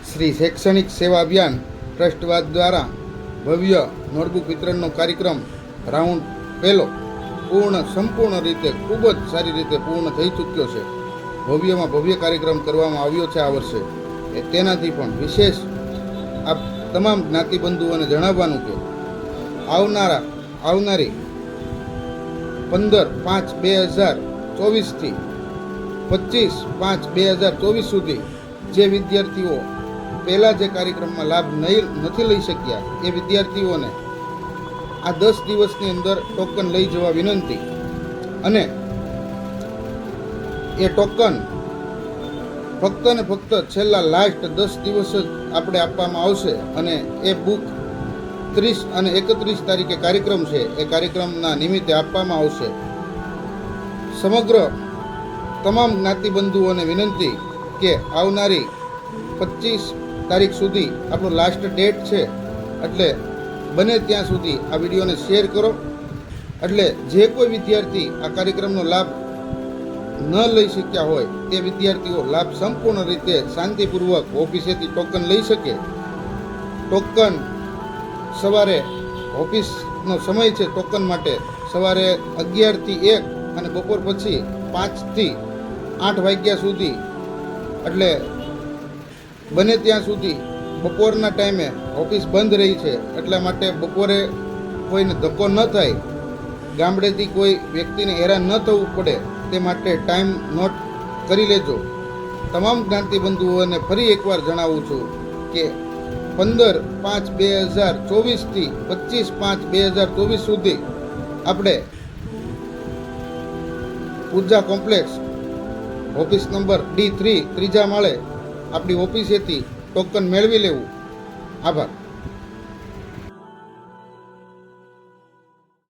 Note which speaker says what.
Speaker 1: શ્રી શૈક્ષણિક સેવા અભિયાન ટ્રસ્ટવાદ દ્વારા ભવ્ય નોટબુક વિતરણનો કાર્યક્રમ રાઉન્ડ પહેલો સંપૂર્ણ રીતે ખૂબ જ સારી રીતે પૂર્ણ થઈ ચૂક્યો છે. ભવ્યમાં ભવ્ય કાર્યક્રમ કરવામાં આવ્યો છે આ વર્ષે. તેનાથી પણ વિશેષ આ તમામ જ્ઞાતિબંધુઓને જણાવવાનું કે આવનારી 15/5/2024થી 25/5/2024 સુધી જે વિદ્યાર્થીઓ પહેલાં જે કાર્યક્રમમાં લાભ નથી લઈ શક્યા એ વિદ્યાર્થીઓને આ 10 દિવસની અંદર ટોકન લઈ જવા વિનંતી. અને એ ટોકન ફક્ત ને ફક્ત છેલ્લા લાસ્ટ 10 દિવસ જ આપણે આપવામાં આવશે. અને એ બુક 30 અને 31 તારીખે કાર્યક્રમ છે, એ કાર્યક્રમના નિમિત્તે આપવામાં આવશે. સમગ્ર તમામ જ્ઞાતિબંધુઓને વિનંતી કે આવનારી 25 તારીખ સુધી આપણો લાસ્ટ ડેટ છે, એટલે બને ત્યાં સુધી આ વિડીયોને શેર કરો. એટલે જે કોઈ વિદ્યાર્થી આ કાર્યક્રમનો લાભ ન લઈ શક્યા હોય તે વિદ્યાર્થીઓ લાભ સંપૂર્ણ રીતે શાંતિપૂર્વક ઓફિસેથી ટોકન લઈ શકે. ટોકન સવારે ઓફિસનો સમય છે ટોકન માટે સવારે 11 થી 1 અને બપોર પછી 5 થી 8 વાગ્યા સુધી. એટલે બને ત્યાં સુધી બપોરના ટાઈમે ઓફિસ બંધ રહી છે, એટલા માટે બપોરે કોઈને ધક્કો ન થાય, ગામડેથી કોઈ વ્યક્તિને હેરાન ન થવું પડે તે માટે ટાઈમ નોટ કરી લેજો. તમામ જ્ઞાતિબંધુઓને ફરી એકવાર જણાવું છું કે 15/5/2024થી 25/5/2024 સુધી આપણે પૂજા કોમ્પ્લેક્સ ઓફિસ નંબર D3 ત્રીજા માળે આપણી ઓફિસેથી ટોકન મેળવી લેવું. આભાર.